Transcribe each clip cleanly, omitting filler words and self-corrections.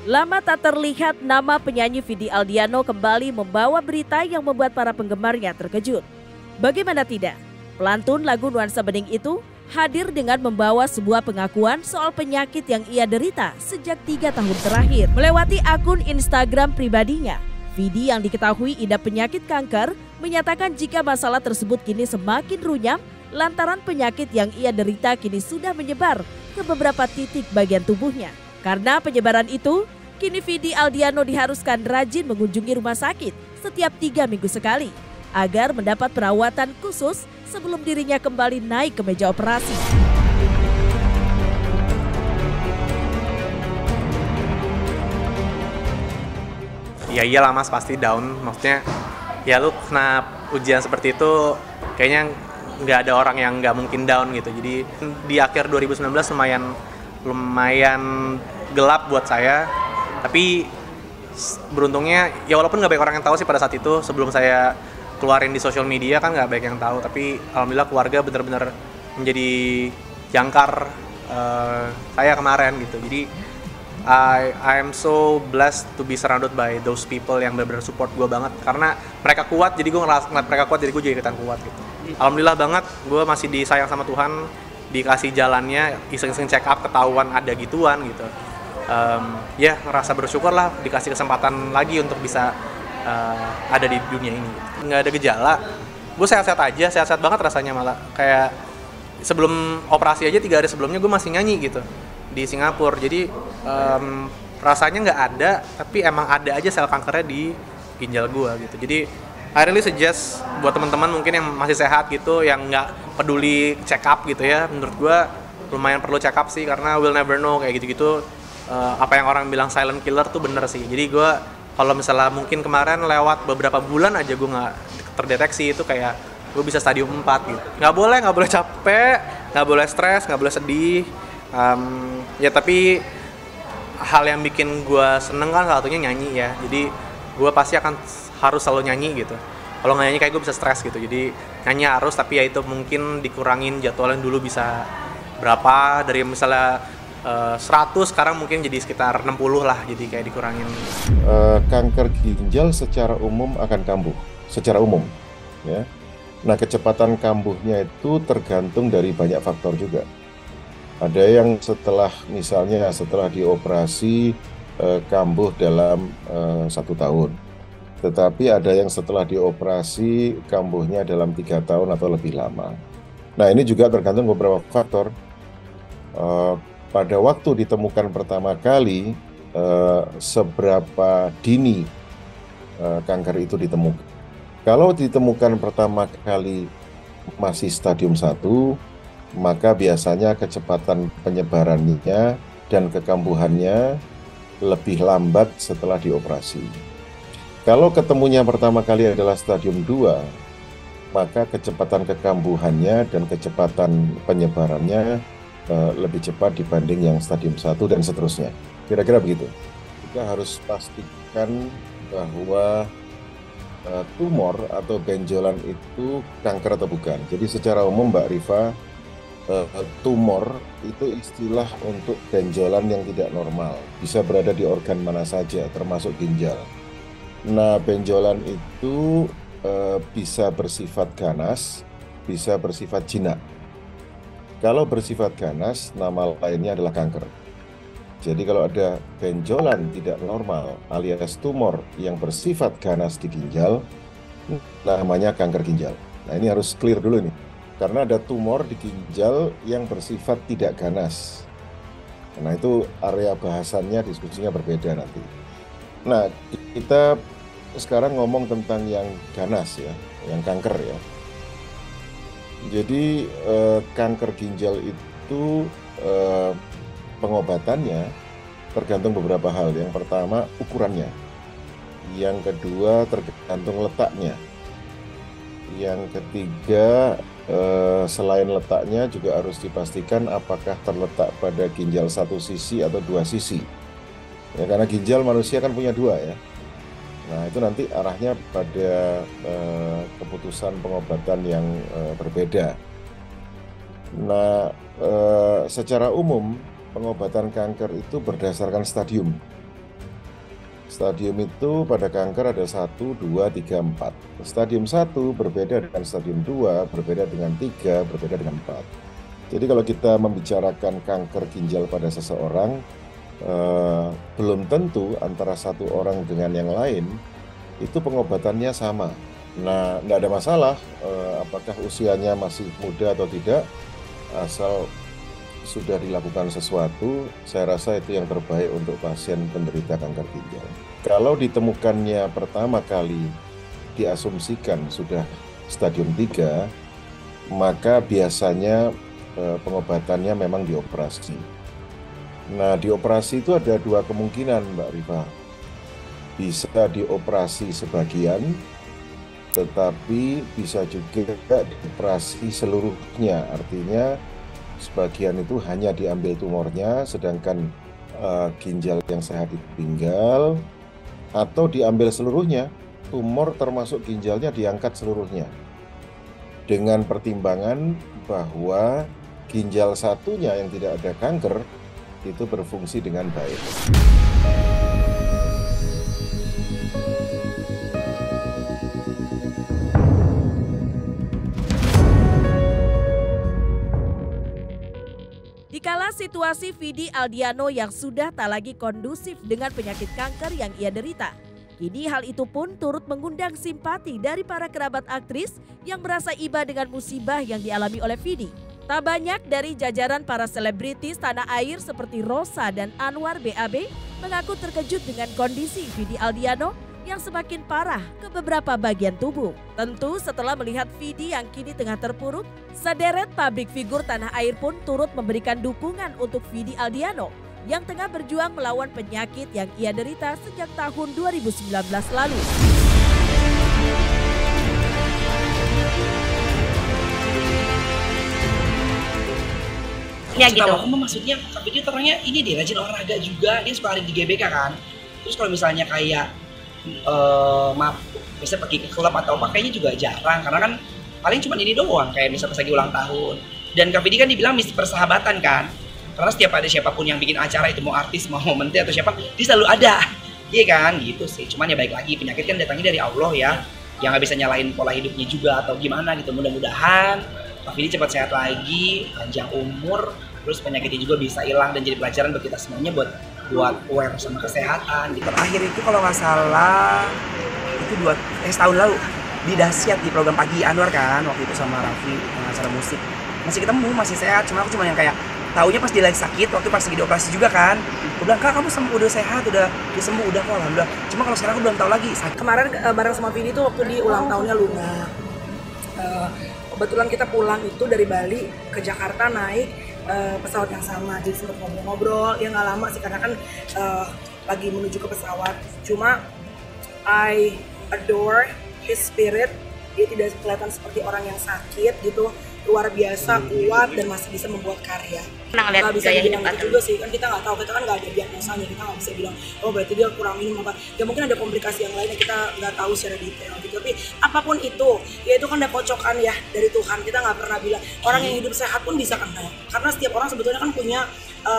Lama tak terlihat, nama penyanyi Vidi Aldiano kembali membawa berita yang membuat para penggemarnya terkejut. Bagaimana tidak, pelantun lagu Nuansa Bening itu hadir dengan membawa sebuah pengakuan soal penyakit yang ia derita sejak 3 tahun terakhir. Melewati akun Instagram pribadinya, Vidi yang diketahui idap penyakit kanker menyatakan jika masalah tersebut kini semakin runyam lantaran penyakit yang ia derita kini sudah menyebar ke beberapa titik bagian tubuhnya. Karena penyebaran itu, kini Vidi Aldiano diharuskan rajin mengunjungi rumah sakit setiap 3 minggu sekali agar mendapat perawatan khusus sebelum dirinya kembali naik ke meja operasi. Ya iyalah mas, pasti down. Maksudnya ya lu kena ujian seperti itu kayaknya nggak ada orang yang nggak mungkin down gitu. Jadi di akhir 2019 lumayan gelap buat saya. Tapi beruntungnya ya walaupun nggak banyak orang yang tahu sih pada saat itu, sebelum saya keluarin di sosial media kan nggak banyak yang tahu, tapi alhamdulillah keluarga benar-benar menjadi jangkar saya kemarin gitu. Jadi I am so blessed to be surrounded by those people yang benar-benar support gue banget, karena mereka kuat jadi gue ngeliat mereka kuat jadi gue jadi ikutan kuat gitu. Alhamdulillah banget gue masih disayang sama Tuhan, dikasih jalannya, iseng-iseng check up ketahuan ada gituan gitu. Ya ngerasa bersyukur lah dikasih kesempatan lagi untuk bisa ada di dunia ini. Nggak ada gejala, gue sehat-sehat aja, sehat-sehat banget rasanya, malah kayak sebelum operasi aja 3 hari sebelumnya gue masih nyanyi gitu di Singapura. Jadi rasanya nggak ada, tapi emang ada aja sel kankernya di ginjal gue gitu. Jadi I really suggest buat teman-teman mungkin yang masih sehat gitu, yang nggak peduli check up gitu ya, menurut gue lumayan perlu check up sih, karena we'll never know kayak gitu-gitu. Apa yang orang bilang silent killer tuh bener sih. Jadi gue kalau misalnya mungkin kemarin lewat beberapa bulan aja gue nggak terdeteksi, itu kayak gue bisa stadium 4 gitu. Nggak boleh capek, nggak boleh stres, nggak boleh sedih. Ya tapi hal yang bikin gue seneng kan salah satunya nyanyi ya. Jadi gue pasti akan harus selalu nyanyi gitu. Kalau nggak nyanyi kayak gue bisa stres gitu. Jadi nyanyi harus, tapi ya itu mungkin dikurangin jadwal yang dulu bisa berapa, dari misalnya 100 sekarang mungkin jadi sekitar 60 lah, jadi kayak dikurangin. Kanker ginjal secara umum akan kambuh, secara umum ya. Nah, kecepatan kambuhnya itu tergantung dari banyak faktor juga. Ada yang misalnya setelah dioperasi kambuh dalam 1 tahun. Tetapi ada yang setelah dioperasi kambuhnya dalam 3 tahun atau lebih lama. Nah, ini juga tergantung beberapa faktor. Pada waktu ditemukan pertama kali, seberapa dini kanker itu ditemukan. Kalau ditemukan pertama kali masih stadium 1, maka biasanya kecepatan penyebarannya dan kekambuhannya lebih lambat setelah dioperasi. Kalau ketemunya pertama kali adalah stadium 2, maka kecepatan kekambuhannya dan kecepatan penyebarannya lebih cepat dibanding yang stadium 1 dan seterusnya. Kira-kira begitu. Kita harus pastikan bahwa tumor atau benjolan itu kanker atau bukan. Jadi secara umum Mbak Rifa, tumor itu istilah untuk benjolan yang tidak normal. Bisa berada di organ mana saja, termasuk ginjal. Nah, benjolan itu bisa bersifat ganas, bisa bersifat jinak. Kalau bersifat ganas, nama lainnya adalah kanker. Jadi kalau ada benjolan tidak normal alias tumor yang bersifat ganas di ginjal, namanya kanker ginjal. Nah, ini harus clear dulu nih. Karena ada tumor di ginjal yang bersifat tidak ganas. Nah, itu area bahasannya, diskusinya berbeda nanti. Nah, kita sekarang ngomong tentang yang ganas ya, yang kanker ya. Jadi kanker ginjal itu pengobatannya tergantung beberapa hal. Yang pertama ukurannya, yang kedua tergantung letaknya, yang ketiga selain letaknya juga harus dipastikan apakah terletak pada ginjal 1 sisi atau 2 sisi. Ya, karena ginjal manusia kan punya 2 ya. Nah, itu nanti arahnya pada keputusan pengobatan yang berbeda. Nah, secara umum pengobatan kanker itu berdasarkan stadium. Stadium itu pada kanker ada 1, 2, 3, 4. Stadium 1 berbeda dengan stadium 2, berbeda dengan 3, berbeda dengan 4. Jadi kalau kita membicarakan kanker ginjal pada seseorang, belum tentu antara satu orang dengan yang lain itu pengobatannya sama. Nah, tidak ada masalah apakah usianya masih muda atau tidak, asal sudah dilakukan sesuatu, saya rasa itu yang terbaik untuk pasien penderita kanker ginjal. Kalau ditemukannya pertama kali diasumsikan sudah stadium 3, maka biasanya pengobatannya memang dioperasi. Nah, dioperasi itu ada 2 kemungkinan, Mbak Rifa. Bisa dioperasi sebagian, tetapi bisa juga dioperasi seluruhnya, artinya sebagian itu hanya diambil tumornya, sedangkan ginjal yang sehat ditinggal, atau diambil seluruhnya, tumor termasuk ginjalnya diangkat seluruhnya. Dengan pertimbangan bahwa ginjal satunya yang tidak ada kanker itu berfungsi dengan baik. Dikala situasi Vidi Aldiano yang sudah tak lagi kondusif dengan penyakit kanker yang ia derita, kini hal itu pun turut mengundang simpati dari para kerabat aktris yang merasa iba dengan musibah yang dialami oleh Vidi. Tak banyak dari jajaran para selebritis tanah air seperti Rosa dan Anwar BAB mengaku terkejut dengan kondisi Vidi Aldiano yang semakin parah ke beberapa bagian tubuh. Tentu setelah melihat Vidi yang kini tengah terpuruk, sederet publik figur tanah air pun turut memberikan dukungan untuk Vidi Aldiano yang tengah berjuang melawan penyakit yang ia derita sejak tahun 2019 lalu. Ya gitu. Aku maksudnya Kak Vidi orangnya ini dia rajin olahraga juga, dia suka ada di GBK kan. Terus kalau misalnya kayak bisa pergi ke klub atau apa kayaknya juga jarang, karena kan paling cuma ini doang, kayak misalnya pas lagi ulang tahun. Dan Kak Vidi kan dibilang misi persahabatan kan, karena setiap ada siapapun yang bikin acara, itu mau artis, mau menteri atau siapa, dia selalu ada, iya kan, gitu sih. Cuman ya baik lagi, penyakit kan datangnya dari Allah ya, yang nggak bisa nyalain pola hidupnya juga atau gimana gitu. Mudah-mudahan Kak Vidi cepat sehat lagi, panjang umur, terus penyakitnya juga bisa hilang dan jadi pelajaran buat kita semuanya buat aware sama kesehatan. Di terakhir itu kalau nggak salah itu setahun lalu di Dahsyat di program pagi Anwar kan, waktu itu sama Raffi acara musik. Masih ketemu, masih sehat, cuma aku cuma yang kayak taunya pas dia lagi sakit, waktu pas lagi dioperasi juga kan. Aku bilang, Kak kamu udah sehat, udah sembuh, udah kok alhamdulillah. Cuma kalau sekarang aku belum tahu lagi. Kemarin bareng sama Vidi tuh waktu di ulang tahunnya Luna. Kebetulan kita pulang itu dari Bali ke Jakarta naik pesawat yang sama, jadi sempat ngobrol-ngobrol. Ya nggak lama sih karena kan lagi menuju ke pesawat. Cuma I adore his spirit. Dia tidak kelihatan seperti orang yang sakit gitu, luar biasa, kuat dan masih bisa membuat karya. Nggak bisa dibilang gitu juga sih, kan kita nggak tahu, kita kan nggak ada diagnosanya, kita nggak bisa bilang oh berarti dia kurang minum apa. Ya mungkin ada komplikasi yang lain yang kita nggak tahu secara detail gitu. Tapi apapun itu, ya itu kan udah kocokan ya dari Tuhan. Kita nggak pernah bilang orang yang hidup sehat pun bisa kena, karena setiap orang sebetulnya kan punya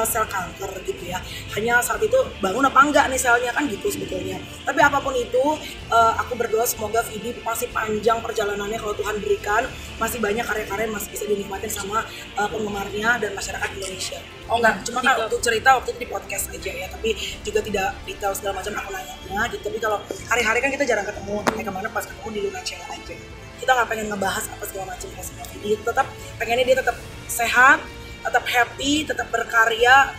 sel kanker gitu ya. Hanya saat itu bangun apa enggak nih selnya kan gitu sebetulnya. Tapi apapun itu, aku berdoa semoga Vidi masih panjang perjalanannya kalau Tuhan berikan, masih banyak karya-karya yang masih bisa dinikmatin sama penggemarnya dan masyarakat Indonesia. Oh enggak, cuma kan untuk cerita waktu itu di podcast aja ya, tapi juga tidak detail segala macam aku nanya gitu. Tapi kalau hari-hari kan kita jarang ketemu, kayak kemarin pas ketemu di Luna Cella aja. Kita nggak pengen ngebahas apa segala macam sama Vidi, tetap pengennya dia tetap sehat, tetap happy, tetap berkarya,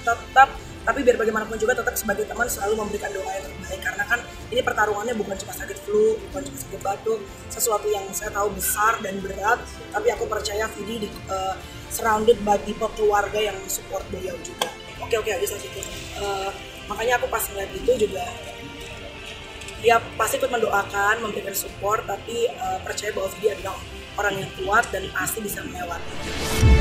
tapi biar bagaimanapun juga tetap sebagai teman selalu memberikan doa yang terbaik, karena kan ini pertarungannya bukan cuma sakit flu, bukan cuma sakit batuk, sesuatu yang saya tahu besar dan berat, tapi aku percaya Vidi surrounded by people, keluarga yang support beliau juga. Oke aja saya situ. Makanya aku pas ngeliat itu juga ya pasti ikut mendoakan, memberikan support, tapi percaya bahwa Vidi adalah orang yang kuat dan pasti bisa melewati.